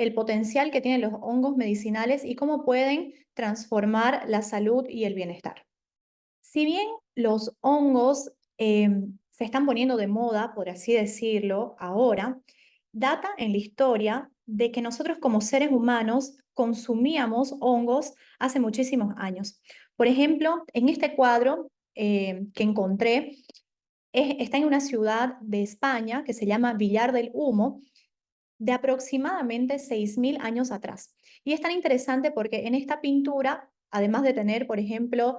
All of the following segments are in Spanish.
el potencial que tienen los hongos medicinales y cómo pueden transformar la salud y el bienestar. Si bien los hongos se están poniendo de moda, por así decirlo, ahora, data en la historia de que nosotros como seres humanos consumíamos hongos hace muchísimos años. Por ejemplo, en este cuadro que encontré, está en una ciudad de España que se llama Villar del Humo, de aproximadamente 6.000 años atrás. Y es tan interesante porque en esta pintura, además de tener, por ejemplo,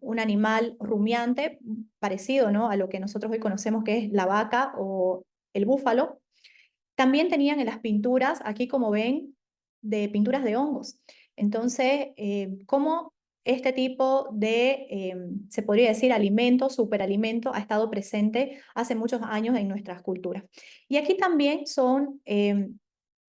un animal rumiante parecido, ¿no?, a lo que nosotros hoy conocemos que es la vaca o el búfalo, también tenían en las pinturas, aquí como ven, de pinturas de hongos. Entonces, cómo este tipo de, se podría decir, alimento, superalimento, ha estado presente hace muchos años en nuestras culturas. Y aquí también son,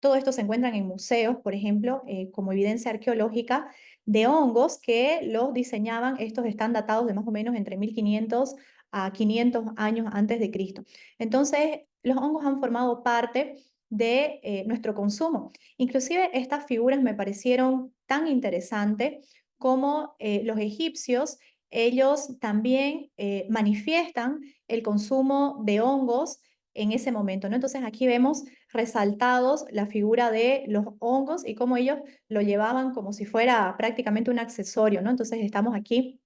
todo esto se encuentran en museos, por ejemplo, como evidencia arqueológica de hongos que los diseñaban. Estos están datados de más o menos entre 1500 a 500 años antes de Cristo. Entonces, los hongos han formado parte de nuestro consumo. Inclusive estas figuras me parecieron tan interesantes como los egipcios, ellos también manifiestan el consumo de hongos en ese momento, ¿no? Entonces aquí vemos resaltados la figura de los hongos y cómo ellos lo llevaban como si fuera prácticamente un accesorio, ¿no? Entonces estamos aquí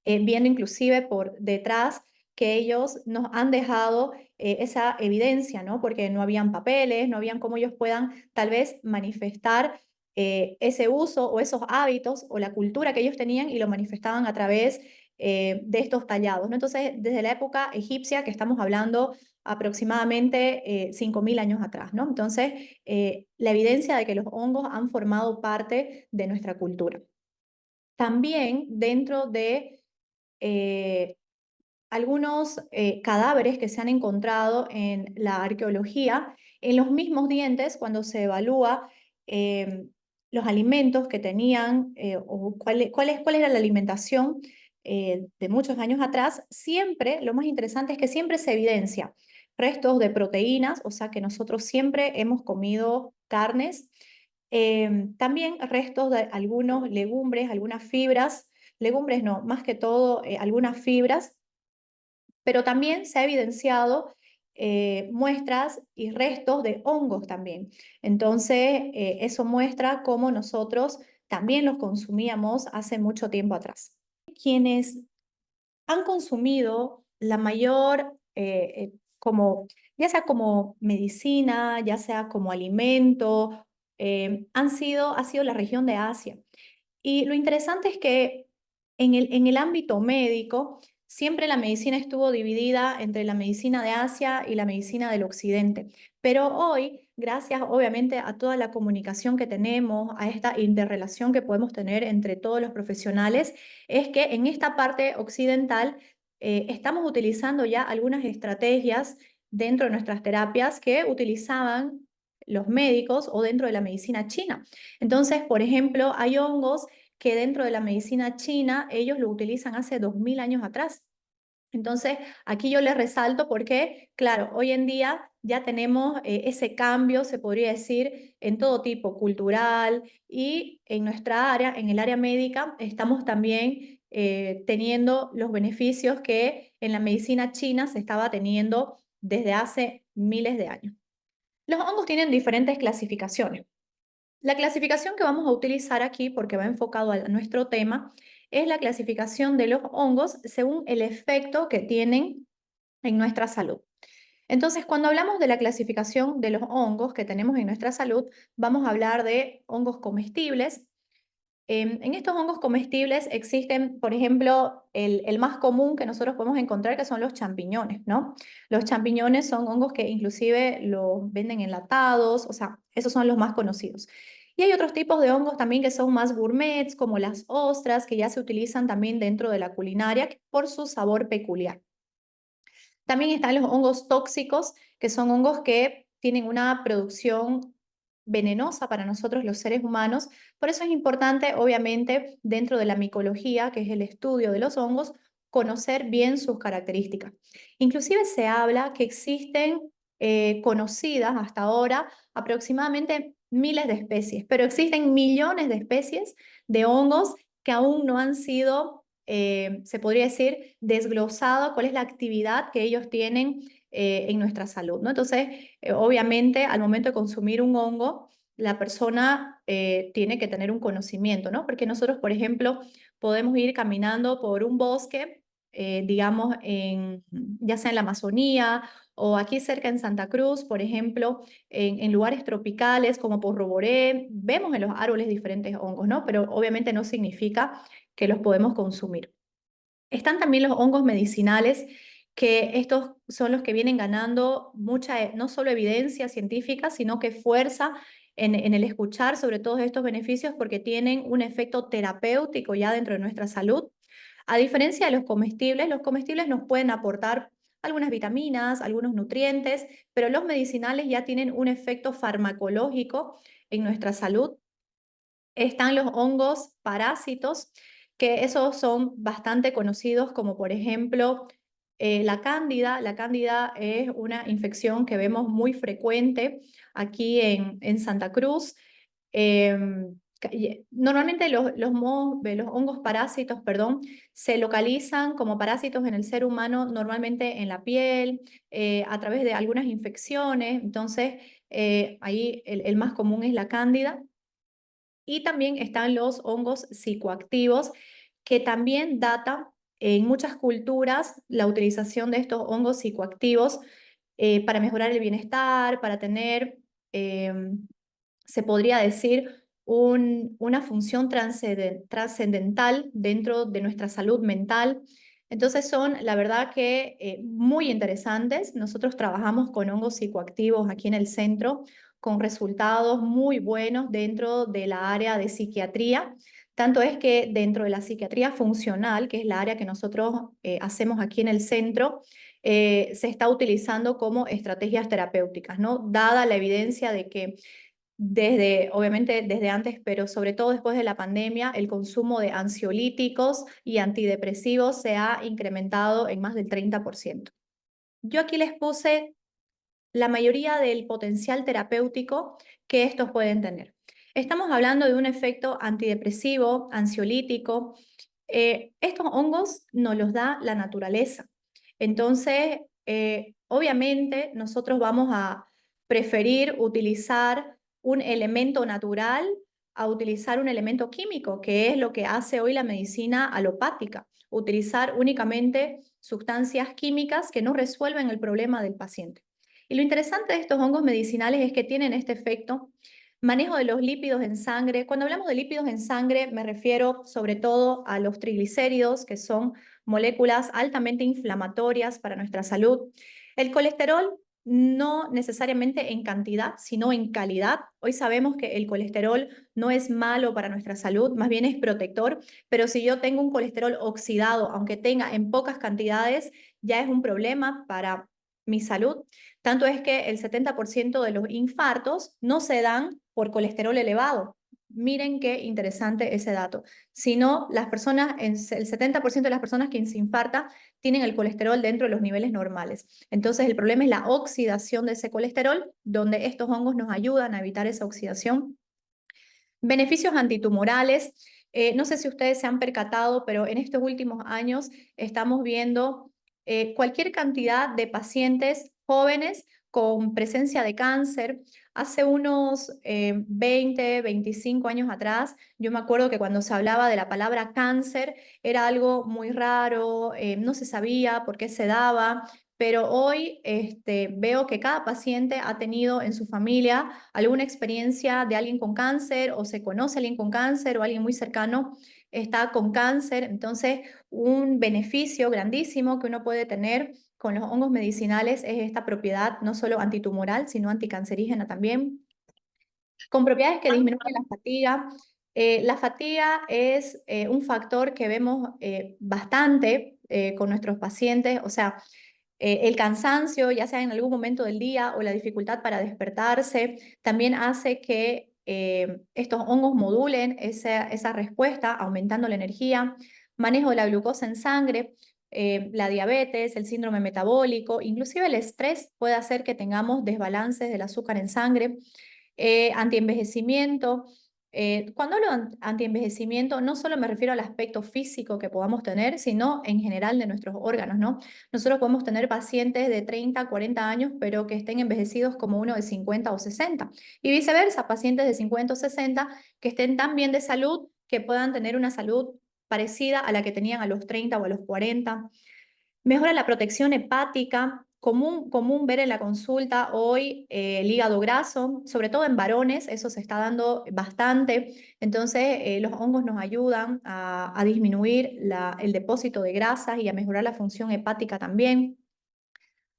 viendo inclusive por detrás que ellos nos han dejado esa evidencia, ¿no? Porque no habían papeles, no habían cómo ellos puedan tal vez manifestar ese uso o esos hábitos o la cultura que ellos tenían y lo manifestaban a través de estos tallados, ¿no? Entonces, desde la época egipcia, que estamos hablando aproximadamente 5.000 años atrás, ¿no? Entonces, la evidencia de que los hongos han formado parte de nuestra cultura. También dentro de eh, algunos cadáveres que se han encontrado en la arqueología, en los mismos dientes, cuando se evalúa los alimentos que tenían o cuál era la alimentación de muchos años atrás, siempre, lo más interesante es que siempre se evidencia restos de proteínas, o sea que nosotros siempre hemos comido carnes, también restos de algunos legumbres, algunas fibras, legumbres no, más que todo algunas fibras, pero también se ha evidenciado muestras y restos de hongos también. Entonces, eso muestra cómo nosotros también los consumíamos hace mucho tiempo atrás. Quienes han consumido la mayor, como, ya sea como medicina, ya sea como alimento, ha sido la región de Asia. Y lo interesante es que en el ámbito médico, siempre la medicina estuvo dividida entre la medicina de Asia y la medicina del Occidente. Pero hoy, gracias obviamente a toda la comunicación que tenemos, a esta interrelación que podemos tener entre todos los profesionales, es que en esta parte occidental estamos utilizando ya algunas estrategias dentro de nuestras terapias que utilizaban los médicos o dentro de la medicina china. Entonces, por ejemplo, hay hongos que dentro de la medicina china ellos lo utilizan hace 2.000 años atrás. Entonces, aquí yo les resalto porque, claro, hoy en día ya tenemos ese cambio, se podría decir, en todo tipo, cultural y en nuestra área, en el área médica, estamos también teniendo los beneficios que en la medicina china se estaba teniendo desde hace miles de años. Los hongos tienen diferentes clasificaciones. La clasificación que vamos a utilizar aquí, porque va enfocado a nuestro tema, es la clasificación de los hongos según el efecto que tienen en nuestra salud. Entonces, cuando hablamos de la clasificación de los hongos que tenemos en nuestra salud, vamos a hablar de hongos comestibles. En estos hongos comestibles existen, por ejemplo, el más común que nosotros podemos encontrar, que son los champiñones, ¿no? Los champiñones son hongos que inclusive los venden enlatados, o sea, esos son los más conocidos. Y hay otros tipos de hongos también que son más gourmets, como las ostras, que ya se utilizan también dentro de la culinaria por su sabor peculiar. También están los hongos tóxicos, que son hongos que tienen una producción venenosa para nosotros los seres humanos. Por eso es importante, obviamente, dentro de la micología, que es el estudio de los hongos, conocer bien sus características. Inclusive se habla que existen conocidas hasta ahora, aproximadamente miles de especies, pero existen millones de especies de hongos que aún no han sido, se podría decir, desglosado cuál es la actividad que ellos tienen en nuestra salud, ¿no? Entonces, obviamente, al momento de consumir un hongo, la persona tiene que tener un conocimiento, ¿no? Porque nosotros, por ejemplo, podemos ir caminando por un bosque, digamos, ya sea en la Amazonía o aquí cerca en Santa Cruz, por ejemplo, en lugares tropicales como por Roboré, vemos en los árboles diferentes hongos, ¿no? Pero obviamente no significa que los podemos consumir. Están también los hongos medicinales, que estos son los que vienen ganando mucha, no solo evidencia científica, sino que fuerza en el escuchar sobre todos estos beneficios porque tienen un efecto terapéutico ya dentro de nuestra salud. A diferencia de los comestibles nos pueden aportar algunas vitaminas, algunos nutrientes, pero los medicinales ya tienen un efecto farmacológico en nuestra salud. Están los hongos parásitos, que esos son bastante conocidos, como por ejemplo la cándida. La cándida es una infección que vemos muy frecuente aquí en Santa Cruz. Normalmente los hongos parásitos, perdón, se localizan como parásitos en el ser humano, normalmente en la piel, a través de algunas infecciones. Entonces, ahí el más común es la cándida. Y también están los hongos psicoactivos, que también data en muchas culturas la utilización de estos hongos psicoactivos para mejorar el bienestar, para tener, se podría decir, una función trascendental dentro de nuestra salud mental. Entonces son, la verdad que muy interesantes. Nosotros trabajamos con hongos psicoactivos aquí en el centro, con resultados muy buenos dentro de la área de psiquiatría. Tanto es que dentro de la psiquiatría funcional, que es la área que nosotros hacemos aquí en el centro, se está utilizando como estrategias terapéuticas, ¿no? Dada la evidencia de que obviamente desde antes, pero sobre todo después de la pandemia, el consumo de ansiolíticos y antidepresivos se ha incrementado en más del 30%. Yo aquí les puse la mayoría del potencial terapéutico que estos pueden tener. Estamos hablando de un efecto antidepresivo, ansiolítico. Estos hongos nos los da la naturaleza. Entonces, obviamente, nosotros vamos a preferir utilizar un elemento natural a utilizar un elemento químico, que es lo que hace hoy la medicina alopática, utilizar únicamente sustancias químicas que no resuelven el problema del paciente. Y lo interesante de estos hongos medicinales es que tienen este efecto, manejo de los lípidos en sangre. Cuando hablamos de lípidos en sangre, me refiero sobre todo a los triglicéridos, que son moléculas altamente inflamatorias para nuestra salud. El colesterol, no necesariamente en cantidad, sino en calidad. Hoy sabemos que el colesterol no es malo para nuestra salud, más bien es protector, pero si yo tengo un colesterol oxidado, aunque tenga en pocas cantidades, ya es un problema para mi salud. Tanto es que el 70% de los infartos no se dan por colesterol elevado. Miren qué interesante ese dato. Sino las personas, el 70% de las personas que se infartan tienen el colesterol dentro de los niveles normales. Entonces el problema es la oxidación de ese colesterol, donde estos hongos nos ayudan a evitar esa oxidación. Beneficios antitumorales. No sé si ustedes se han percatado, pero en estos últimos años estamos viendo cualquier cantidad de pacientes jóvenes con presencia de cáncer. Hace unos 20, 25 años atrás, yo me acuerdo que cuando se hablaba de la palabra cáncer era algo muy raro, no se sabía por qué se daba, pero hoy veo que cada paciente ha tenido en su familia alguna experiencia de alguien con cáncer o se conoce a alguien con cáncer o alguien muy cercano está con cáncer. Entonces, un beneficio grandísimo que uno puede tener con los hongos medicinales es esta propiedad no solo antitumoral, sino anticancerígena también, con propiedades que disminuyen la fatiga. La fatiga es un factor que vemos bastante con nuestros pacientes, o sea, el cansancio, ya sea en algún momento del día o la dificultad para despertarse, también hace que estos hongos modulen esa respuesta, aumentando la energía. Manejo de la glucosa en sangre. la diabetes, el síndrome metabólico, inclusive el estrés puede hacer que tengamos desbalances del azúcar en sangre, antienvejecimiento. Cuando hablo de antienvejecimiento, no solo me refiero al aspecto físico que podamos tener, sino en general de nuestros órganos, ¿no? Nosotros podemos tener pacientes de 30, 40 años, pero que estén envejecidos como uno de 50 o 60. Y viceversa, pacientes de 50 o 60 que estén tan bien de salud que puedan tener una salud parecida a la que tenían a los 30 o a los 40. Mejora la protección hepática, común ver en la consulta hoy el hígado graso, sobre todo en varones, eso se está dando bastante. Entonces, los hongos nos ayudan a disminuir el depósito de grasas y a mejorar la función hepática también.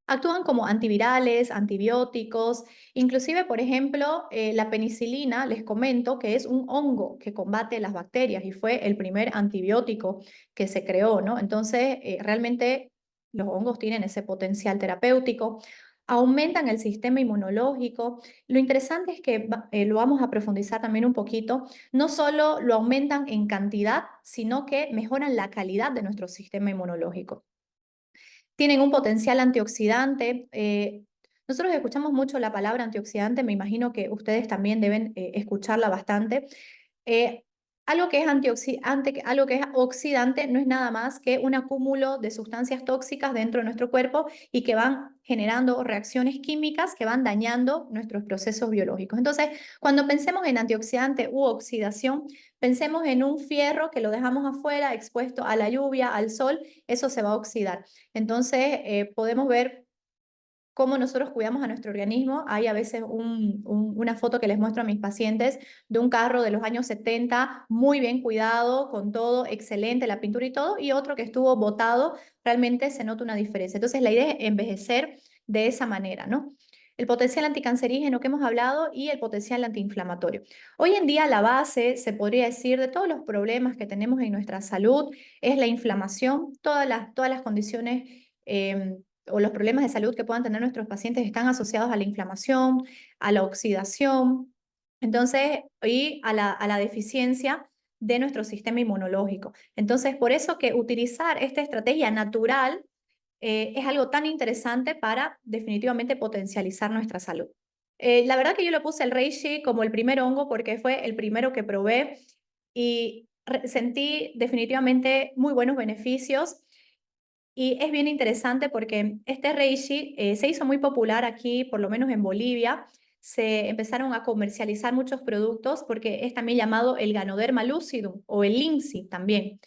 Actúan como antivirales, antibióticos, inclusive, por ejemplo, la penicilina, les comento que es un hongo que combate las bacterias y fue el primer antibiótico que se creó, ¿no? Entonces, realmente los hongos tienen ese potencial terapéutico, aumentan el sistema inmunológico. Lo interesante es que lo vamos a profundizar también un poquito, no solo lo aumentan en cantidad, sino que mejoran la calidad de nuestro sistema inmunológico. Tienen un potencial antioxidante. Nosotros escuchamos mucho la palabra antioxidante, me imagino que ustedes también deben escucharla bastante. Eh, algo que es antioxidante, algo que es oxidante no es nada más que un acúmulo de sustancias tóxicas dentro de nuestro cuerpo y que van generando reacciones químicas que van dañando nuestros procesos biológicos. Entonces, cuando pensemos en antioxidante u oxidación, pensemos en un fierro que lo dejamos afuera, expuesto a la lluvia, al sol, eso se va a oxidar. Entonces, podemos ver cómo nosotros cuidamos a nuestro organismo. Hay a veces una foto que les muestro a mis pacientes de un carro de los años 70, muy bien cuidado, con todo excelente, la pintura y todo, y otro que estuvo botado, realmente se nota una diferencia. Entonces, la idea es envejecer de esa manera, ¿no? El potencial anticancerígeno que hemos hablado y el potencial antiinflamatorio. Hoy en día la base, se podría decir, de todos los problemas que tenemos en nuestra salud es la inflamación. Todas las condiciones o los problemas de salud que puedan tener nuestros pacientes están asociados a la inflamación, a la oxidación, entonces, y a la deficiencia de nuestro sistema inmunológico. Entonces, por eso que utilizar esta estrategia natural es algo tan interesante para definitivamente potencializar nuestra salud. La verdad que yo le puse el reishi como el primer hongo porque fue el primero que probé y sentí definitivamente muy buenos beneficios. Y es bien interesante porque este reishi se hizo muy popular aquí, por lo menos en Bolivia. Se empezaron a comercializar muchos productos porque es también llamado el Ganoderma lucidum o el linsi también.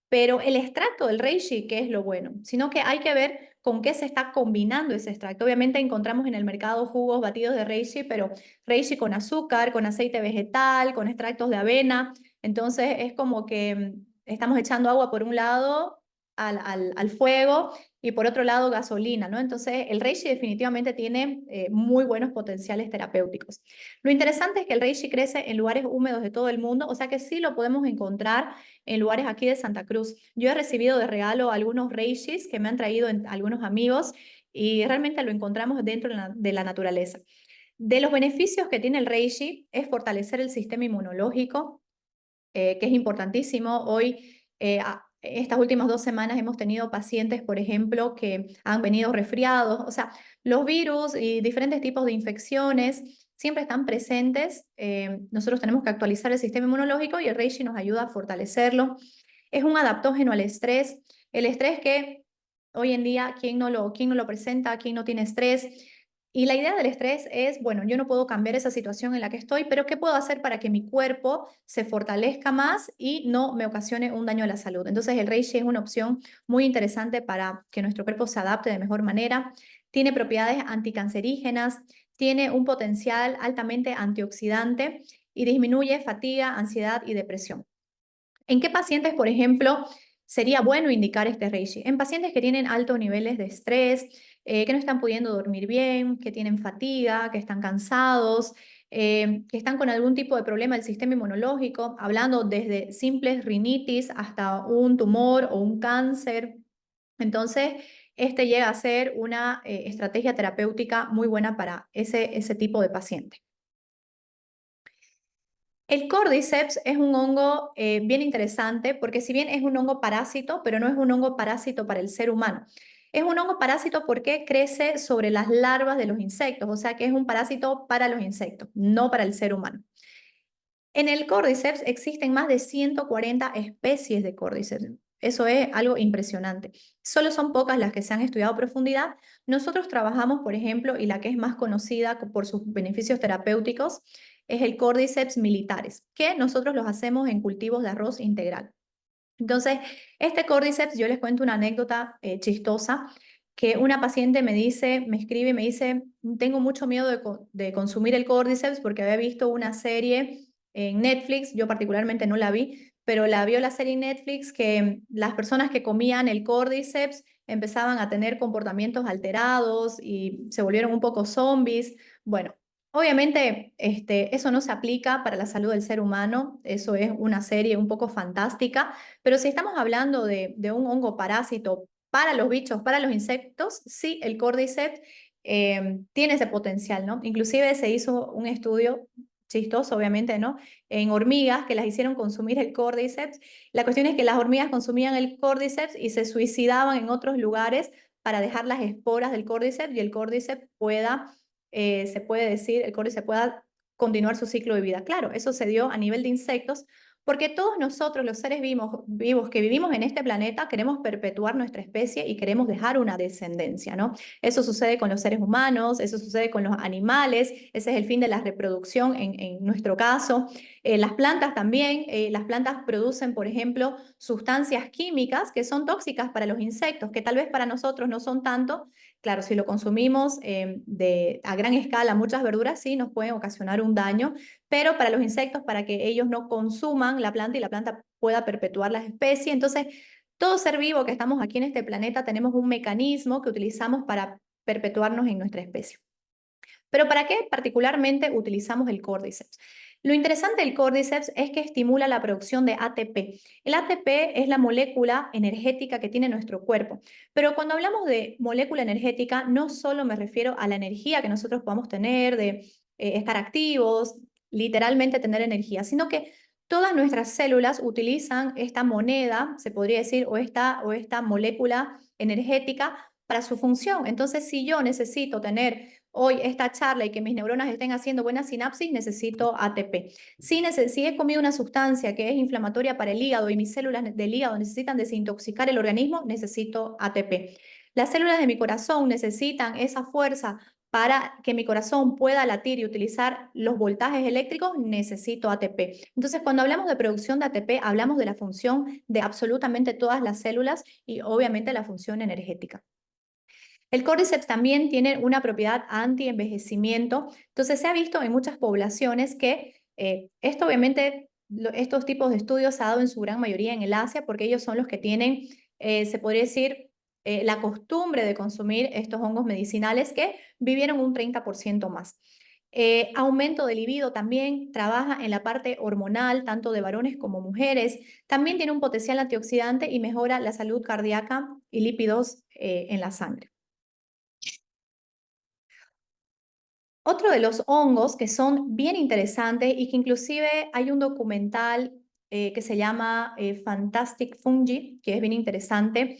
Pero el extracto del reishi, ¿qué es lo bueno? Sino que hay que ver con qué se está combinando ese extracto. Obviamente encontramos en el mercado jugos batidos de reishi, pero reishi con azúcar, con aceite vegetal, con extractos de avena. Entonces es como que estamos echando agua por un lado al fuego y por otro lado gasolina, ¿no? Entonces el reishi definitivamente tiene muy buenos potenciales terapéuticos. Lo interesante es que el reishi crece en lugares húmedos de todo el mundo, o sea que sí lo podemos encontrar en lugares aquí de Santa Cruz. Yo he recibido de regalo algunos reishis que me han traído algunos amigos y realmente lo encontramos dentro de la naturaleza. De los beneficios que tiene el reishi es fortalecer el sistema inmunológico, que es importantísimo. Hoy, estas últimas 2 semanas hemos tenido pacientes, por ejemplo, que han venido resfriados. O sea, los virus y diferentes tipos de infecciones siempre están presentes. Nosotros tenemos que actualizar el sistema inmunológico y el reishi nos ayuda a fortalecerlo. Es un adaptógeno al estrés. El estrés que hoy en día, quién no lo presenta? ¿Quién no tiene estrés? Y la idea del estrés es, bueno, yo no puedo cambiar esa situación en la que estoy, pero ¿qué puedo hacer para que mi cuerpo se fortalezca más y no me ocasione un daño a la salud? Entonces el reishi es una opción muy interesante para que nuestro cuerpo se adapte de mejor manera. Tiene propiedades anticancerígenas, tiene un potencial altamente antioxidante y disminuye fatiga, ansiedad y depresión. ¿En qué pacientes, por ejemplo, sería bueno indicar este reishi? En pacientes que tienen altos niveles de estrés, que no están pudiendo dormir bien, que tienen fatiga, que están cansados, que están con algún tipo de problema del sistema inmunológico, hablando desde simples rinitis hasta un tumor o un cáncer. Entonces, este llega a ser una estrategia terapéutica muy buena para ese tipo de paciente. El Cordyceps es un hongo bien interesante porque si bien es un hongo parásito, pero no es un hongo parásito para el ser humano. Es un hongo parásito porque crece sobre las larvas de los insectos, o sea que es un parásito para los insectos, no para el ser humano. En el Cordyceps existen más de 140 especies de Cordyceps. Eso es algo impresionante. Solo son pocas las que se han estudiado a profundidad. Nosotros trabajamos, por ejemplo, y la que es más conocida por sus beneficios terapéuticos, es el Cordyceps militares, que nosotros los hacemos en cultivos de arroz integral. Entonces, este Cordyceps, yo les cuento una anécdota chistosa, que una paciente me dice, me escribe y me dice, tengo mucho miedo de consumir el Cordyceps porque había visto una serie en Netflix, yo particularmente no la vi, pero la vio la serie en Netflix que las personas que comían el Cordyceps empezaban a tener comportamientos alterados y se volvieron un poco zombies. Bueno, obviamente eso no se aplica para la salud del ser humano, eso es una serie un poco fantástica, pero si estamos hablando de un hongo parásito para los bichos, para los insectos, sí, el Cordyceps tiene ese potencial, ¿no? Inclusive se hizo un estudio chistoso, obviamente, ¿no? En hormigas que las hicieron consumir el Cordyceps. La cuestión es que las hormigas consumían el Cordyceps y se suicidaban en otros lugares para dejar las esporas del Cordyceps y el Cordyceps pueda, se puede decir, el Cordyceps pueda continuar su ciclo de vida. Claro, eso se dio a nivel de insectos, porque todos nosotros, los seres vivos que vivimos en este planeta, queremos perpetuar nuestra especie y queremos dejar una descendencia, ¿no? Eso sucede con los seres humanos, eso sucede con los animales, ese es el fin de la reproducción en nuestro caso. Las plantas también, las plantas producen, por ejemplo, sustancias químicas que son tóxicas para los insectos, que tal vez para nosotros no son tanto. Claro, si lo consumimos a gran escala, muchas verduras sí nos pueden ocasionar un daño, pero para los insectos, para que ellos no consuman la planta y la planta pueda perpetuar la especie. Entonces, todo ser vivo que estamos aquí en este planeta tenemos un mecanismo que utilizamos para perpetuarnos en nuestra especie. Pero ¿para qué particularmente utilizamos el Cordyceps? Lo interesante del Cordyceps es que estimula la producción de ATP. El ATP es la molécula energética que tiene nuestro cuerpo. Pero cuando hablamos de molécula energética, no solo me refiero a la energía que nosotros podamos tener, de estar activos, literalmente tener energía, sino que todas nuestras células utilizan esta moneda, se podría decir, o esta molécula energética para su función. Entonces, si yo necesito tener hoy esta charla y que mis neuronas estén haciendo buena sinapsis, necesito ATP. Si he comido una sustancia que es inflamatoria para el hígado y mis células del hígado necesitan desintoxicar el organismo, necesito ATP. Las células de mi corazón necesitan esa fuerza para que mi corazón pueda latir y utilizar los voltajes eléctricos, necesito ATP. Entonces, cuando hablamos de producción de ATP, hablamos de la función de absolutamente todas las células y obviamente la función energética. El Cordyceps también tiene una propiedad anti-envejecimiento, entonces se ha visto en muchas poblaciones que esto obviamente, estos tipos de estudios se ha dado en su gran mayoría en el Asia porque ellos son los que tienen, se podría decir, la costumbre de consumir estos hongos medicinales que vivieron un 30% más. Aumento de libido también, trabaja en la parte hormonal, tanto de varones como mujeres. También tiene un potencial antioxidante y mejora la salud cardíaca y lípidos en la sangre. Otro de los hongos que son bien interesantes y que inclusive hay un documental que se llama Fantastic Fungi, que es bien interesante,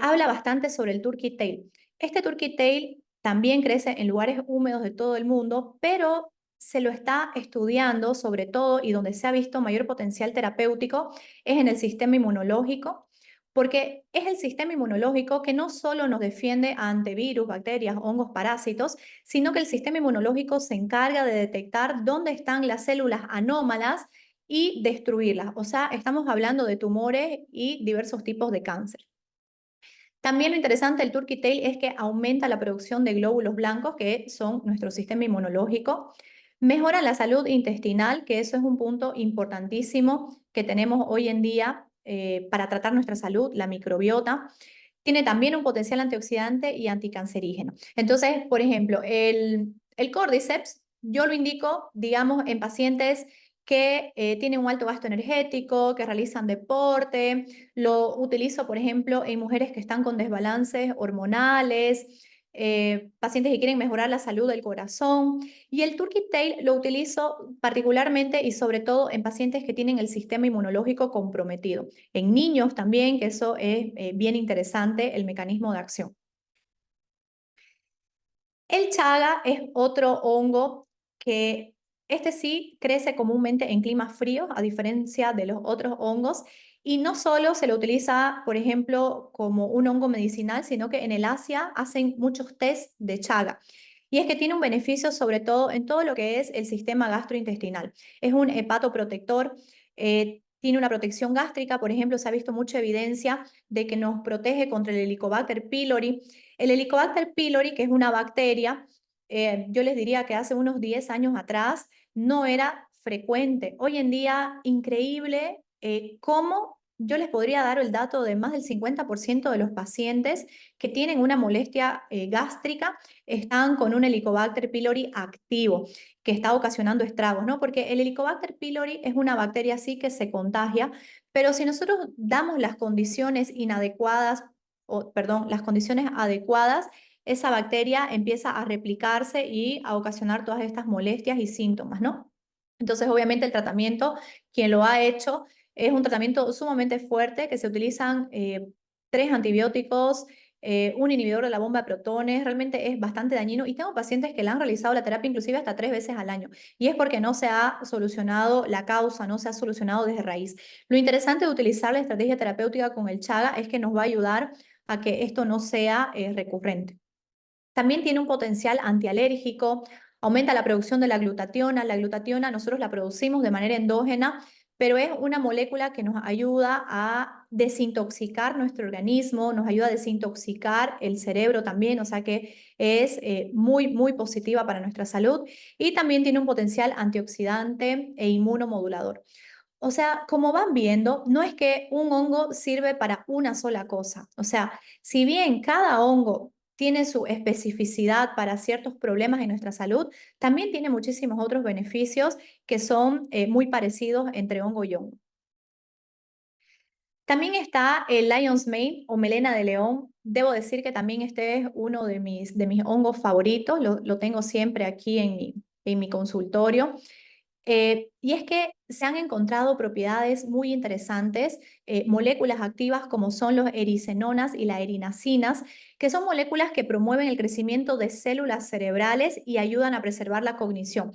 habla bastante sobre el turkey tail. Este turkey tail también crece en lugares húmedos de todo el mundo, pero se lo está estudiando sobre todo y donde se ha visto mayor potencial terapéutico es en el sistema inmunológico, porque es el sistema inmunológico que no solo nos defiende ante virus, bacterias, hongos, parásitos, sino que el sistema inmunológico se encarga de detectar dónde están las células anómalas y destruirlas. O sea, estamos hablando de tumores y diversos tipos de cáncer. También lo interesante del turkey tail es que aumenta la producción de glóbulos blancos, que son nuestro sistema inmunológico. Mejora la salud intestinal, que eso es un punto importantísimo que tenemos hoy en día para tratar nuestra salud, la microbiota. Tiene también un potencial antioxidante y anticancerígeno. Entonces, por ejemplo, el Cordyceps, yo lo indico, digamos, en pacientes que tienen un alto gasto energético, que realizan deporte. Lo utilizo, por ejemplo, en mujeres que están con desbalances hormonales, pacientes que quieren mejorar la salud del corazón. Y el Turkey Tail lo utilizo particularmente y sobre todo en pacientes que tienen el sistema inmunológico comprometido. En niños también, que eso es bien interesante, el mecanismo de acción. El chaga es otro hongo que este sí crece comúnmente en climas fríos, a diferencia de los otros hongos, y no solo se lo utiliza, por ejemplo, como un hongo medicinal, sino que en el Asia hacen muchos test de chaga. Y es que tiene un beneficio sobre todo en todo lo que es el sistema gastrointestinal. Es un hepatoprotector, tiene una protección gástrica, por ejemplo, se ha visto mucha evidencia de que nos protege contra el Helicobacter pylori. El Helicobacter pylori, que es una bacteria, yo les diría que hace unos 10 años atrás no era frecuente. Hoy en día, increíble cómo yo les podría dar el dato de más del 50% de los pacientes que tienen una molestia gástrica están con un Helicobacter pylori activo, que está ocasionando estragos, ¿no? Porque el Helicobacter pylori es una bacteria así que se contagia, pero si nosotros damos las condiciones inadecuadas, o perdón, las condiciones adecuadas, esa bacteria empieza a replicarse y a ocasionar todas estas molestias y síntomas, ¿no? Entonces, obviamente, el tratamiento, quien lo ha hecho, es un tratamiento sumamente fuerte que se utilizan 3 antibióticos, un inhibidor de la bomba de protones, realmente es bastante dañino y tengo pacientes que le han realizado la terapia inclusive hasta 3 veces al año y es porque no se ha solucionado la causa, no se ha solucionado desde raíz. Lo interesante de utilizar la estrategia terapéutica con el chaga es que nos va a ayudar a que esto no sea recurrente. También tiene un potencial antialérgico, aumenta la producción de la glutationa. La glutationa nosotros la producimos de manera endógena, pero es una molécula que nos ayuda a desintoxicar nuestro organismo, nos ayuda a desintoxicar el cerebro también, o sea que es muy, muy positiva para nuestra salud y también tiene un potencial antioxidante e inmunomodulador. O sea, como van viendo, no es que un hongo sirve para una sola cosa. O sea, si bien cada hongo tiene su especificidad para ciertos problemas en nuestra salud, también tiene muchísimos otros beneficios que son muy parecidos entre hongo y hongo. También está el Lion's Mane o melena de león. Debo decir que también este es uno de mis hongos favoritos. Lo tengo siempre aquí en mi consultorio. Y es que se han encontrado propiedades muy interesantes, moléculas activas como son los ericenonas y las erinasinas, que son moléculas que promueven el crecimiento de células cerebrales y ayudan a preservar la cognición.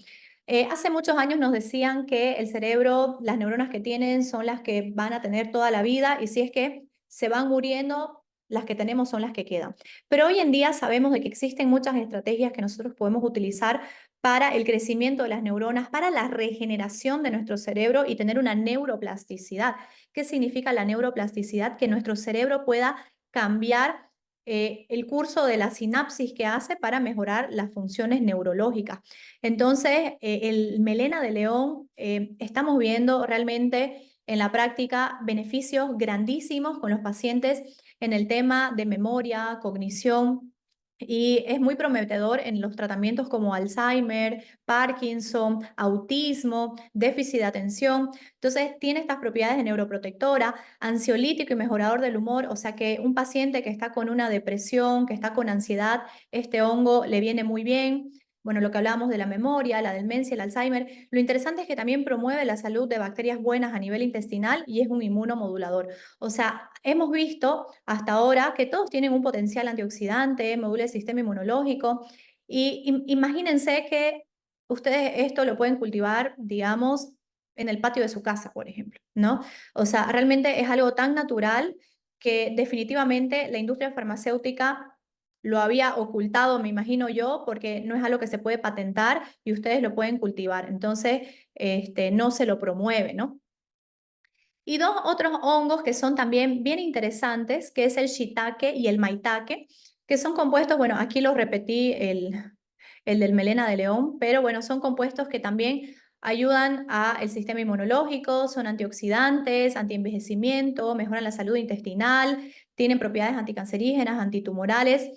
Hace muchos años nos decían que el cerebro, las neuronas que tienen son las que van a tener toda la vida y si es que se van muriendo, las que tenemos son las que quedan. Pero hoy en día sabemos de que existen muchas estrategias que nosotros podemos utilizar para el crecimiento de las neuronas, para la regeneración de nuestro cerebro y tener una neuroplasticidad. ¿Qué significa la neuroplasticidad? Que nuestro cerebro pueda cambiar el curso de la sinapsis que hace para mejorar las funciones neurológicas. Entonces, el melena de león, estamos viendo realmente en la práctica beneficios grandísimos con los pacientes en el tema de memoria, cognición, y es muy prometedor en los tratamientos como Alzheimer, Parkinson, autismo, déficit de atención. Entonces, tiene estas propiedades de neuroprotectora, ansiolítico y mejorador del humor, o sea que un paciente que está con una depresión, que está con ansiedad, este hongo le viene muy bien. Bueno, lo que hablábamos de la memoria, la demencia, el Alzheimer, lo interesante es que también promueve la salud de bacterias buenas a nivel intestinal y es un inmunomodulador. O sea, hemos visto hasta ahora que todos tienen un potencial antioxidante, modula el sistema inmunológico y imagínense que ustedes esto lo pueden cultivar, digamos, en el patio de su casa, por ejemplo, ¿no? O sea, realmente es algo tan natural que definitivamente la industria farmacéutica lo había ocultado, me imagino yo, porque no es algo que se puede patentar y ustedes lo pueden cultivar. Entonces, no se lo promueve, ¿no? Y dos otros hongos que son también bien interesantes, que es el shiitake y el maitake, que son compuestos, bueno, aquí lo repetí, el del melena de león, pero bueno, son compuestos que también ayudan al sistema inmunológico, son antioxidantes, antienvejecimiento, mejoran la salud intestinal, tienen propiedades anticancerígenas, antitumorales.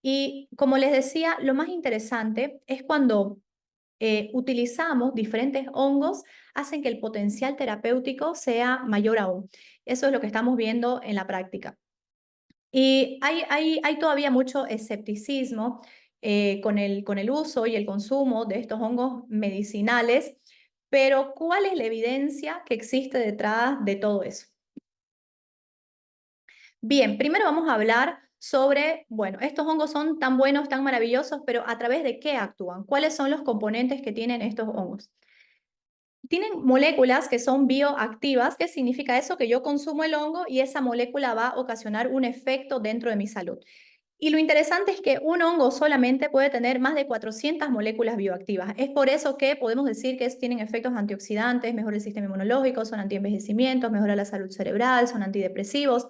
Y como les decía, lo más interesante es cuando utilizamos diferentes hongos, hacen que el potencial terapéutico sea mayor aún. Eso es lo que estamos viendo en la práctica. Y hay todavía mucho escepticismo con el uso y el consumo de estos hongos medicinales, pero ¿cuál es la evidencia que existe detrás de todo eso? Bien, primero vamos a hablar sobre, bueno, estos hongos son tan buenos, tan maravillosos, pero ¿a través de qué actúan? ¿Cuáles son los componentes que tienen estos hongos? Tienen moléculas que son bioactivas. ¿Qué significa eso? Que yo consumo el hongo y esa molécula va a ocasionar un efecto dentro de mi salud. Y lo interesante es que un hongo solamente puede tener más de 400 moléculas bioactivas. Es por eso que podemos decir que tienen efectos antioxidantes, mejora el sistema inmunológico, son antienvejecimientos, mejora la salud cerebral, son antidepresivos.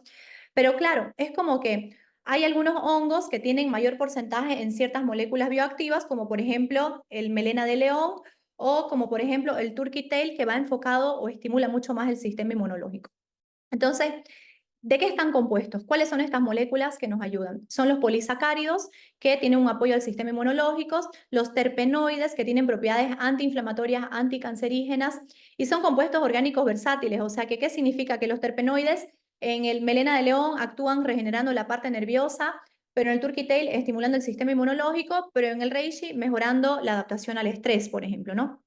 Pero claro, es como que hay algunos hongos que tienen mayor porcentaje en ciertas moléculas bioactivas, como por ejemplo el melena de león o como por ejemplo el turkey tail, que va enfocado o estimula mucho más el sistema inmunológico. Entonces, ¿de qué están compuestos? ¿Cuáles son estas moléculas que nos ayudan? Son los polisacáridos, que tienen un apoyo al sistema inmunológico, los terpenoides, que tienen propiedades antiinflamatorias, anticancerígenas, y son compuestos orgánicos versátiles. O sea, ¿qué significa? Que los terpenoides en el melena de león actúan regenerando la parte nerviosa, pero en el turkey tail estimulando el sistema inmunológico, pero en el reishi mejorando la adaptación al estrés, por ejemplo, ¿no?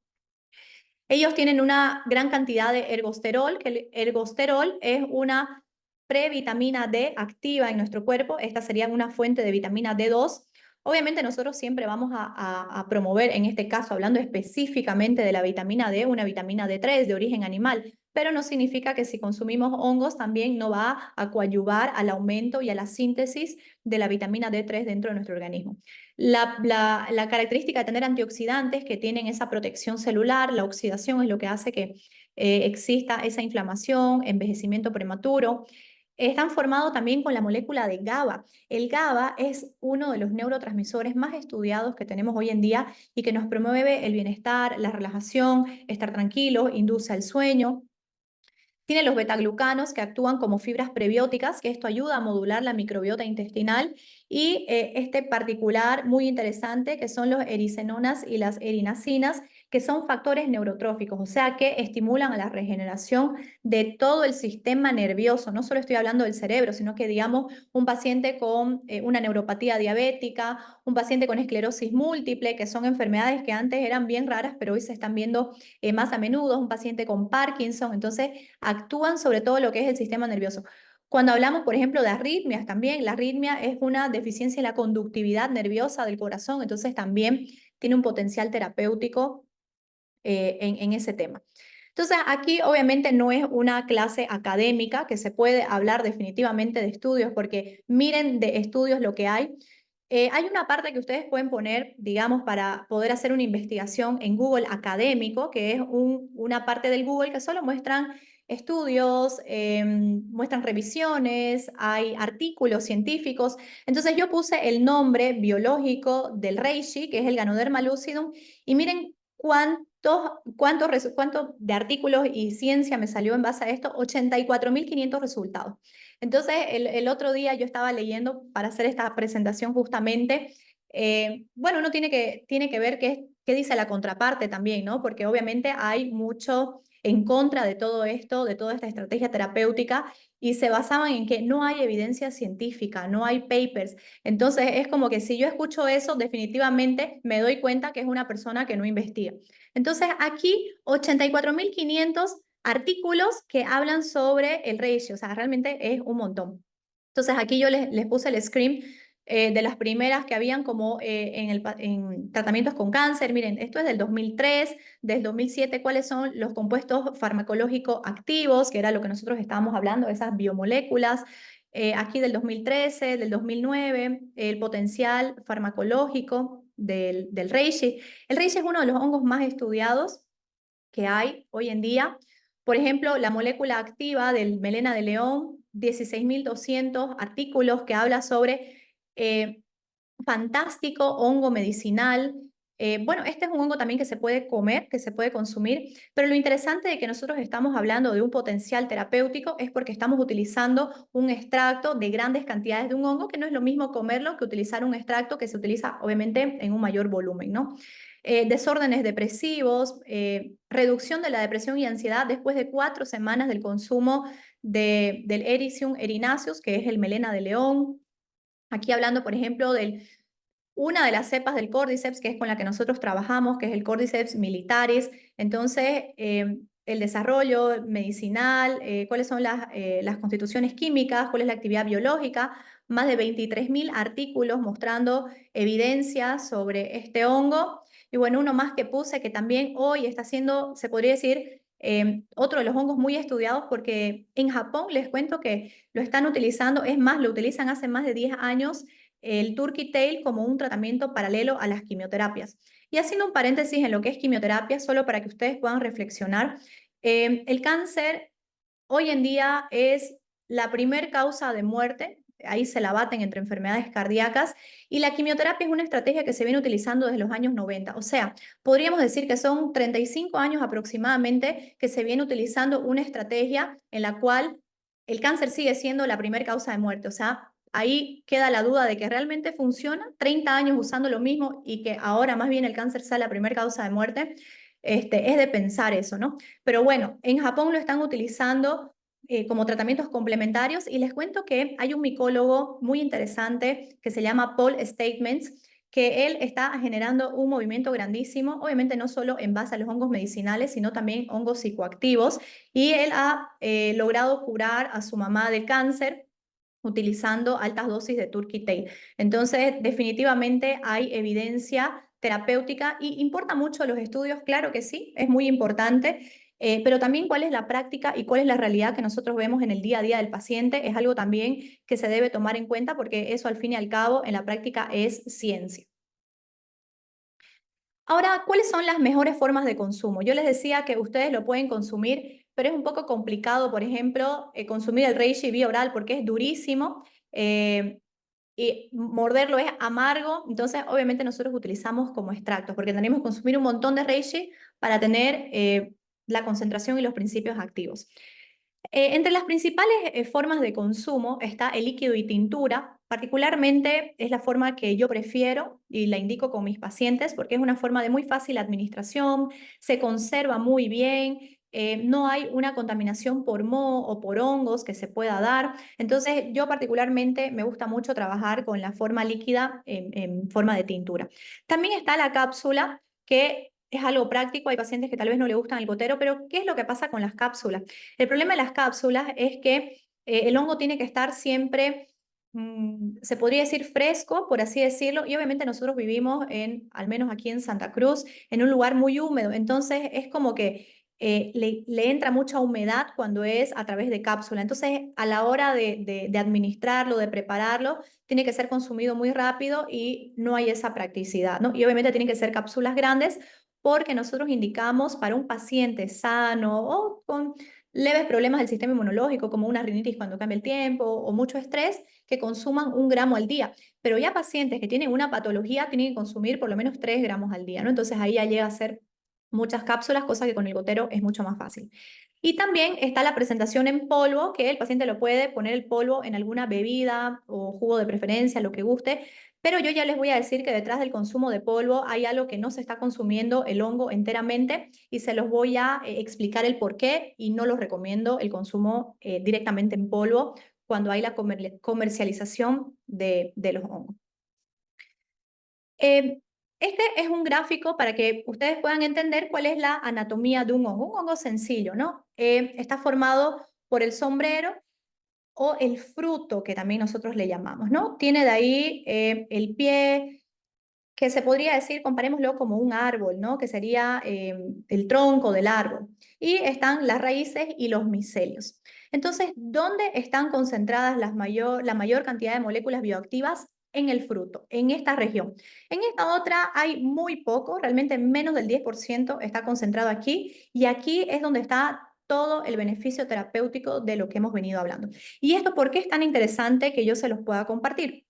Ellos tienen una gran cantidad de ergosterol, que el ergosterol es una previtamina D activa en nuestro cuerpo. Esta sería una fuente de vitamina D2. Obviamente nosotros siempre vamos a promover, en este caso hablando específicamente de la vitamina D, una vitamina D3 de origen animal, pero no significa que si consumimos hongos también no va a coadyuvar al aumento y a la síntesis de la vitamina D3 dentro de nuestro organismo. La característica de tener antioxidantes que tienen esa protección celular, la oxidación es lo que hace que exista esa inflamación, envejecimiento prematuro. Están formados también con la molécula de GABA. El GABA es uno de los neurotransmisores más estudiados que tenemos hoy en día y que nos promueve el bienestar, la relajación, estar tranquilos, induce al sueño. Tiene los betaglucanos que actúan como fibras prebióticas, que esto ayuda a modular la microbiota intestinal, y este particular muy interesante que son los ericenonas y las erinasinas, que son factores neurotróficos, o sea que estimulan a la regeneración de todo el sistema nervioso. No solo estoy hablando del cerebro, sino que digamos un paciente con una neuropatía diabética, un paciente con esclerosis múltiple, que son enfermedades que antes eran bien raras, pero hoy se están viendo más a menudo, un paciente con Parkinson. Entonces actúan sobre todo lo que es el sistema nervioso. Cuando hablamos, por ejemplo, de arritmias también, la arritmia es una deficiencia en la conductividad nerviosa del corazón, entonces también tiene un potencial terapéutico en ese tema. Entonces, aquí obviamente no es una clase académica que se puede hablar definitivamente de estudios, porque miren de estudios lo que hay. Hay una parte que ustedes pueden poner, digamos, para poder hacer una investigación en Google académico, que es una parte del Google que solo muestran estudios, muestran revisiones, hay artículos científicos. Entonces yo puse el nombre biológico del reishi, que es el Ganoderma lucidum, y miren cuántos de artículos y ciencia me salió en base a esto, 84.500 resultados. Entonces, el otro día yo estaba leyendo para hacer esta presentación justamente, bueno, uno tiene que ver qué dice la contraparte también, ¿no? Porque obviamente hay mucho en contra de todo esto, de toda esta estrategia terapéutica, y se basaban en que no hay evidencia científica, no hay papers. Entonces, es como que si yo escucho eso, definitivamente me doy cuenta que es una persona que no investiga. Entonces, aquí 84.500 artículos que hablan sobre el ratio, o sea, realmente es un montón. Entonces aquí yo les puse el screen de las primeras que habían como en tratamientos con cáncer. Miren, esto es del 2003, del 2007, cuáles son los compuestos farmacológicos activos, que era lo que nosotros estábamos hablando, esas biomoléculas. Aquí del 2013, del 2009, el potencial farmacológico del reishi. El reishi es uno de los hongos más estudiados que hay hoy en día. Por ejemplo, la molécula activa del melena de león, 16.200 artículos que habla sobre fantástico hongo medicinal. Bueno, este es un hongo también que se puede comer, que se puede consumir, pero lo interesante de que nosotros estamos hablando de un potencial terapéutico es porque estamos utilizando un extracto de grandes cantidades de un hongo, que no es lo mismo comerlo que utilizar un extracto que se utiliza obviamente en un mayor volumen, ¿no? desórdenes depresivos, reducción de la depresión y ansiedad después de 4 semanas del consumo del Ericium erinaceus, que es el melena de león. Aquí hablando, por ejemplo, una de las cepas del Cordyceps, que es con la que nosotros trabajamos, que es el Cordyceps militaris. Entonces, el desarrollo medicinal, cuáles son las constituciones químicas, cuál es la actividad biológica, más de 23.000 artículos mostrando evidencia sobre este hongo. Y bueno, uno más que puse que también hoy está siendo, se podría decir, otro de los hongos muy estudiados porque en Japón les cuento que lo están utilizando, es más, lo utilizan hace más de 10 años el Turkey Tail como un tratamiento paralelo a las quimioterapias. Y haciendo un paréntesis en lo que es quimioterapia, solo para que ustedes puedan reflexionar, el cáncer hoy en día es la primer causa de muerte, ahí se la baten entre enfermedades cardíacas, y la quimioterapia es una estrategia que se viene utilizando desde los años 90. O sea, podríamos decir que son 35 años aproximadamente que se viene utilizando una estrategia en la cual el cáncer sigue siendo la primera causa de muerte. O sea, ahí queda la duda de que realmente funciona, 30 años usando lo mismo y que ahora más bien el cáncer sea la primera causa de muerte. Es de pensar eso, ¿no? Pero bueno, en Japón lo están utilizando como tratamientos complementarios y les cuento que hay un micólogo muy interesante que se llama Paul Statements, que él está generando un movimiento grandísimo, obviamente no solo en base a los hongos medicinales, sino también hongos psicoactivos, y él ha logrado curar a su mamá de cáncer utilizando altas dosis de Turkey Tail. Entonces, definitivamente hay evidencia terapéutica y importa mucho los estudios, claro que sí, es muy importante, pero también cuál es la práctica y cuál es la realidad que nosotros vemos en el día a día del paciente es algo también que se debe tomar en cuenta porque eso al fin y al cabo en la práctica es ciencia. Ahora, ¿cuáles son las mejores formas de consumo? Yo les decía que ustedes lo pueden consumir, pero es un poco complicado, por ejemplo, consumir el reishi vía oral porque es durísimo. Y morderlo es amargo, entonces obviamente nosotros utilizamos como extractos porque tenemos que consumir un montón de reishi para tener la concentración y los principios activos. Entre las principales formas de consumo está el líquido y tintura. Particularmente es la forma que yo prefiero y la indico con mis pacientes porque es una forma de muy fácil administración, se conserva muy bien, no hay una contaminación por moho o por hongos que se pueda dar. Entonces yo particularmente me gusta mucho trabajar con la forma líquida en forma de tintura. También está la cápsula que es algo práctico, hay pacientes que tal vez no le gustan el gotero, pero ¿qué es lo que pasa con las cápsulas? El problema de las cápsulas es que el hongo tiene que estar siempre, se podría decir fresco, por así decirlo, y obviamente nosotros vivimos al menos aquí en Santa Cruz, en un lugar muy húmedo, entonces es como que le entra mucha humedad cuando es a través de cápsula. Entonces, a la hora de administrarlo, de prepararlo, tiene que ser consumido muy rápido y no hay esa practicidad, ¿no? Y obviamente tienen que ser cápsulas grandes porque nosotros indicamos para un paciente sano o con leves problemas del sistema inmunológico, como una rinitis cuando cambia el tiempo o mucho estrés, que consuman 1 gramo al día. Pero ya pacientes que tienen una patología tienen que consumir por lo menos 3 gramos al día, ¿no? Entonces ahí ya llega a ser muchas cápsulas, cosa que con el gotero es mucho más fácil. Y también está la presentación en polvo, que el paciente lo puede poner el polvo en alguna bebida o jugo de preferencia, lo que guste, pero yo ya les voy a decir que detrás del consumo de polvo hay algo que no se está consumiendo el hongo enteramente y se los voy a explicar el por qué y no los recomiendo el consumo directamente en polvo cuando hay la comercialización de los hongos. Eh, este es un gráfico para que ustedes puedan entender cuál es la anatomía de un hongo sencillo, ¿no? Está formado por el sombrero o el fruto, que también nosotros le llamamos, ¿no? Tiene de ahí el pie, que se podría decir, comparémoslo como un árbol, ¿no? Que sería el tronco del árbol. Y están las raíces y los micelios. Entonces, ¿dónde están concentradas la mayor cantidad de moléculas bioactivas? En el fruto, en esta región. En esta otra hay muy poco, realmente menos del 10% está concentrado aquí, y aquí es donde está todo el beneficio terapéutico de lo que hemos venido hablando. ¿Y esto por qué es tan interesante que yo se los pueda compartir?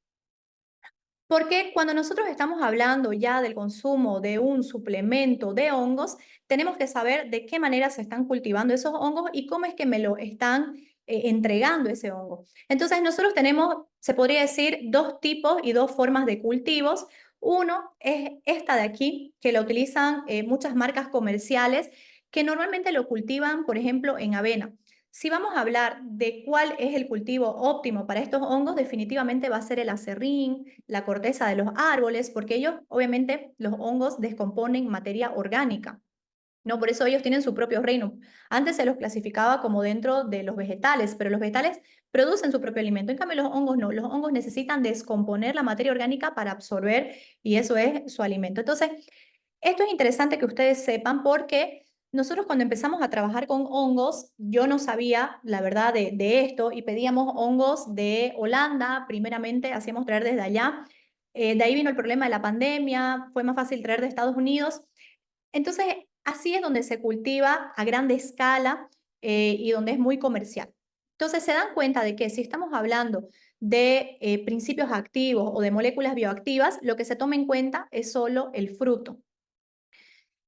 Porque cuando nosotros estamos hablando ya del consumo de un suplemento de hongos, tenemos que saber de qué manera se están cultivando esos hongos y cómo es que me lo están entregando ese hongo. Entonces nosotros tenemos, se podría decir, 2 tipos y 2 formas de cultivos. Uno es esta de aquí, que la utilizan muchas marcas comerciales que normalmente lo cultivan, por ejemplo, en avena. Si vamos a hablar de cuál es el cultivo óptimo para estos hongos, definitivamente va a ser el aserrín, la corteza de los árboles, porque ellos, obviamente, los hongos descomponen materia orgánica. No, por eso ellos tienen su propio reino. Antes se los clasificaba como dentro de los vegetales, pero los vegetales producen su propio alimento. En cambio, los hongos no. Los hongos necesitan descomponer la materia orgánica para absorber y eso es su alimento. Entonces, esto es interesante que ustedes sepan porque nosotros cuando empezamos a trabajar con hongos, yo no sabía la verdad de esto y pedíamos hongos de Holanda, primeramente hacíamos traer desde allá. De ahí vino el problema de la pandemia, fue más fácil traer de Estados Unidos. Entonces, así es donde se cultiva a grande escala y donde es muy comercial. Entonces, se dan cuenta de que si estamos hablando de principios activos o de moléculas bioactivas, lo que se toma en cuenta es solo el fruto.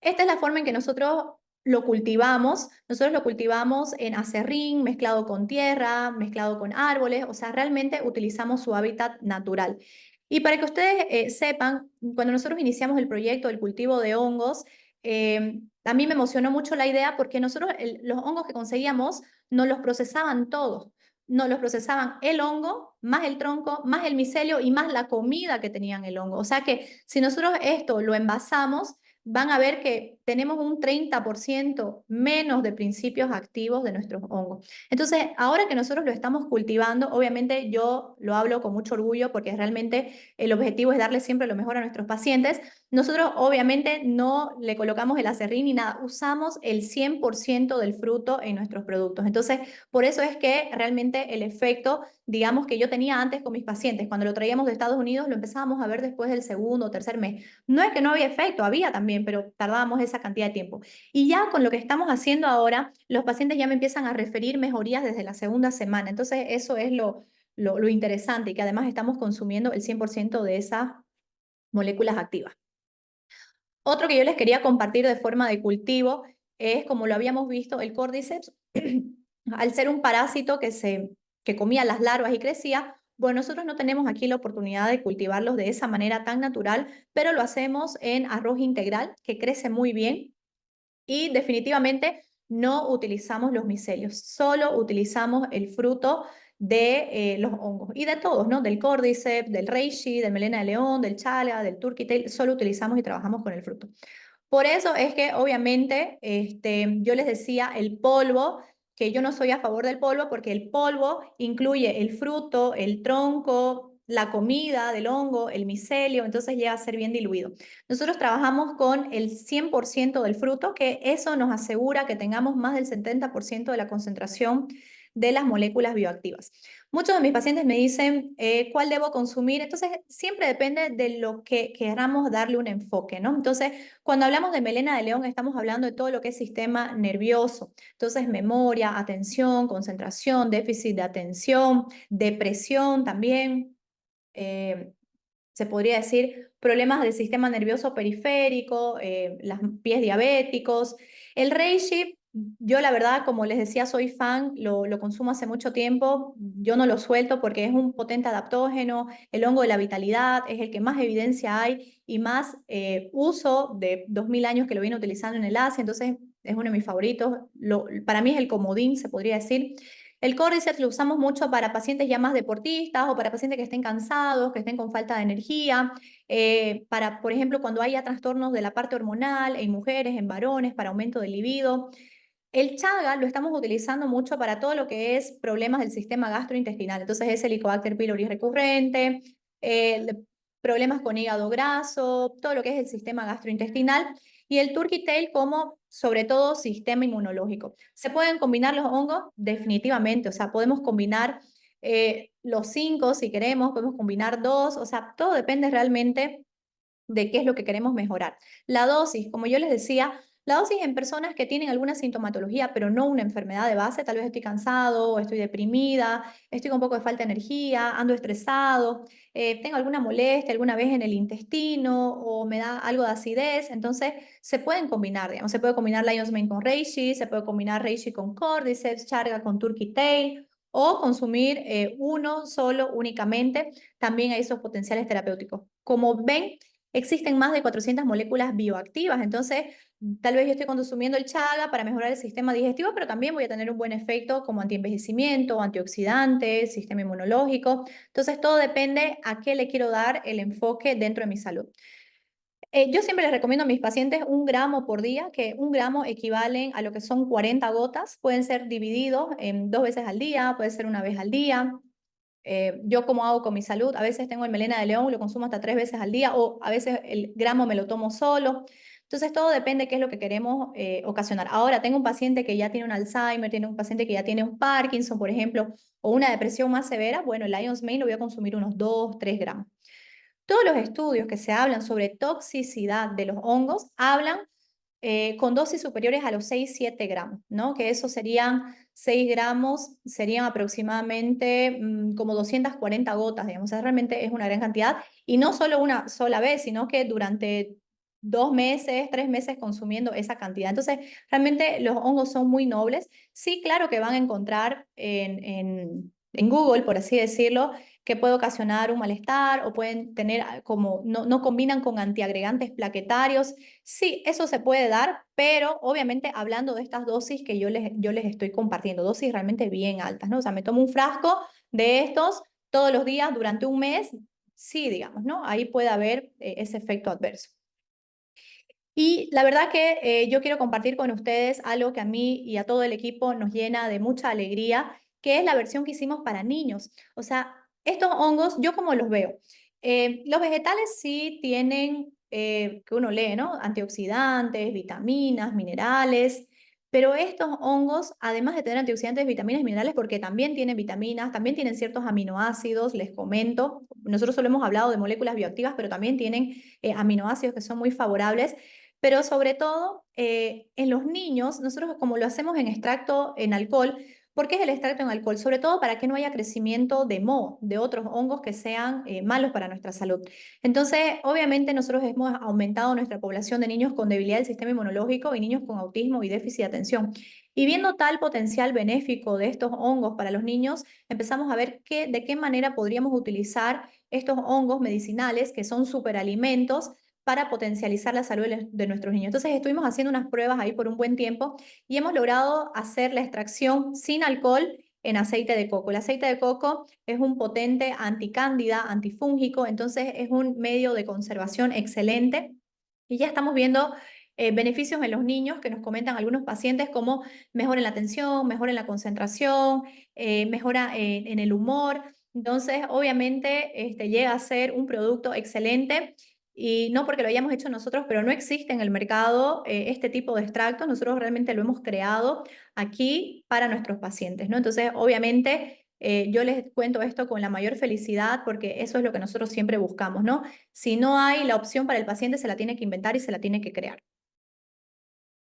Esta es la forma en que nosotros lo cultivamos. Nosotros lo cultivamos en acerrín, mezclado con tierra, mezclado con árboles, o sea, realmente utilizamos su hábitat natural. Y para que ustedes sepan, cuando nosotros iniciamos el proyecto del cultivo de hongos, a mí me emocionó mucho la idea porque nosotros los hongos que conseguíamos nos los procesaban todos. Nos los procesaban el hongo, más el tronco, más el micelio y más la comida que tenían el hongo. O sea que si nosotros esto lo envasamos, van a ver que tenemos un 30% menos de principios activos de nuestros hongos. Entonces, ahora que nosotros lo estamos cultivando, obviamente yo lo hablo con mucho orgullo porque realmente el objetivo es darle siempre lo mejor a nuestros pacientes. Nosotros obviamente no le colocamos el aserrín ni nada, usamos el 100% del fruto en nuestros productos. Entonces, por eso es que realmente el efecto, digamos, que yo tenía antes con mis pacientes, cuando lo traíamos de Estados Unidos, lo empezábamos a ver después del segundo o tercer mes. No es que no había efecto, había también, pero tardábamos esa cantidad de tiempo. Y ya con lo que estamos haciendo ahora, los pacientes ya me empiezan a referir mejorías desde la segunda semana. Entonces, eso es lo interesante y que además estamos consumiendo el 100% de esas moléculas activas. Otro que yo les quería compartir de forma de cultivo es, como lo habíamos visto, el Cordyceps. Al ser un parásito que comía las larvas y crecía, bueno, nosotros no tenemos aquí la oportunidad de cultivarlos de esa manera tan natural, pero lo hacemos en arroz integral, que crece muy bien y definitivamente no utilizamos los micelios, solo utilizamos el fruto de los hongos y de todos, ¿no? Del Cordyceps, del reishi, del melena de león, del chaga, del turkey tail, solo utilizamos y trabajamos con el fruto. Por eso es que obviamente yo les decía el polvo, que yo no soy a favor del polvo porque el polvo incluye el fruto, el tronco, la comida del hongo, el micelio, entonces llega a ser bien diluido. Nosotros trabajamos con el 100% del fruto, que eso nos asegura que tengamos más del 70% de la concentración de las moléculas bioactivas. Muchos de mis pacientes me dicen, ¿cuál debo consumir? Entonces, siempre depende de lo que queramos darle un enfoque, ¿no? Entonces, cuando hablamos de melena de león, estamos hablando de todo lo que es sistema nervioso. Entonces, memoria, atención, concentración, déficit de atención, depresión también. Se podría decir problemas del sistema nervioso periférico, los pies diabéticos. El reishi, yo la verdad, como les decía, soy fan, lo consumo hace mucho tiempo, yo no lo suelto porque es un potente adaptógeno, el hongo de la vitalidad, es el que más evidencia hay y más uso de 2000 años que lo viene utilizando en el Asia, entonces es uno de mis favoritos, para mí es el comodín, se podría decir. El Cordyceps lo usamos mucho para pacientes ya más deportistas o para pacientes que estén cansados, que estén con falta de energía, para, por ejemplo, cuando haya trastornos de la parte hormonal en mujeres, en varones, para aumento del libido. El chaga lo estamos utilizando mucho para todo lo que es problemas del sistema gastrointestinal. Entonces es Helicobacter pylori recurrente, problemas con hígado graso, todo lo que es el sistema gastrointestinal y el turkey tail como sobre todo sistema inmunológico. ¿Se pueden combinar los hongos? Definitivamente, o sea, podemos combinar los 5 si queremos, podemos combinar 2, o sea, todo depende realmente de qué es lo que queremos mejorar. La dosis, como yo les decía, la dosis en personas que tienen alguna sintomatología, pero no una enfermedad de base, tal vez estoy cansado, estoy deprimida, estoy con un poco de falta de energía, ando estresado, tengo alguna molestia alguna vez en el intestino o me da algo de acidez, entonces se pueden combinar, digamos, se puede combinar Lion's Mane con Reishi, se puede combinar Reishi con Cordyceps, Chaga con Turkey Tail, o consumir uno solo únicamente, también hay esos potenciales terapéuticos. Como ven, existen más de 400 moléculas bioactivas, entonces tal vez yo estoy consumiendo el chaga para mejorar el sistema digestivo, pero también voy a tener un buen efecto como antienvejecimiento, antioxidante, sistema inmunológico. Entonces todo depende a qué le quiero dar el enfoque dentro de mi salud. Yo siempre les recomiendo a mis pacientes 1 gramo por día, que 1 gramo equivalen a lo que son 40 gotas. Pueden ser divididos en 2 veces al día, puede ser 1 vez al día. Yo como hago con mi salud, a veces tengo el melena de león, lo consumo hasta 3 veces al día, o a veces el gramo me lo tomo solo. Entonces todo depende de qué es lo que queremos ocasionar. Ahora tengo un paciente que ya tiene un Alzheimer, tiene un paciente que ya tiene un Parkinson, por ejemplo, o una depresión más severa. Bueno, el Lion's Mane lo voy a consumir unos 2, 3 gramos. Todos los estudios que se hablan sobre toxicidad de los hongos hablan con dosis superiores a los 6, 7 gramos, ¿no? Que eso serían 6 gramos, serían aproximadamente como 240 gotas, digamos. O sea, realmente es una gran cantidad. Y no solo una sola vez, sino que durante 2 meses, 3 meses consumiendo esa cantidad. Entonces, realmente los hongos son muy nobles. Sí, claro que van a encontrar en Google, por así decirlo, que puede ocasionar un malestar o pueden tener como, no combinan con antiagregantes plaquetarios. Sí, eso se puede dar, pero obviamente hablando de estas dosis que yo les estoy compartiendo, dosis realmente bien altas, ¿no? O sea, me tomo un frasco de estos todos los días durante un mes, sí, digamos, ¿no? Ahí puede haber ese efecto adverso. Y la verdad que yo quiero compartir con ustedes algo que a mí y a todo el equipo nos llena de mucha alegría, que es la versión que hicimos para niños. O sea, estos hongos, yo como los veo, los vegetales sí tienen, que uno lee, ¿no? Antioxidantes, vitaminas, minerales, pero estos hongos, además de tener antioxidantes, vitaminas y minerales, porque también tienen vitaminas, también tienen ciertos aminoácidos, les comento, nosotros solo hemos hablado de moléculas bioactivas, pero también tienen aminoácidos que son muy favorables. Pero sobre todo, en los niños, nosotros como lo hacemos en extracto en alcohol, ¿por qué es el extracto en alcohol? Sobre todo para que no haya crecimiento de moho, de otros hongos que sean malos para nuestra salud. Entonces, obviamente nosotros hemos aumentado nuestra población de niños con debilidad del sistema inmunológico y niños con autismo y déficit de atención. Y viendo tal potencial benéfico de estos hongos para los niños, empezamos a ver de qué manera podríamos utilizar estos hongos medicinales, que son superalimentos, para potencializar la salud de nuestros niños. Entonces estuvimos haciendo unas pruebas ahí por un buen tiempo y hemos logrado hacer la extracción sin alcohol en aceite de coco. El aceite de coco es un potente anticándida, antifúngico, entonces es un medio de conservación excelente y ya estamos viendo beneficios en los niños que nos comentan algunos pacientes como mejora en la atención, mejora en la concentración, mejora en el humor. Entonces, obviamente, llega a ser un producto excelente y no porque lo hayamos hecho nosotros, pero no existe en el mercado este tipo de extractos. Nosotros realmente lo hemos creado aquí para nuestros pacientes, ¿no? Entonces, obviamente, yo les cuento esto con la mayor felicidad porque eso es lo que nosotros siempre buscamos, ¿no? Si no hay la opción para el paciente, se la tiene que inventar y se la tiene que crear.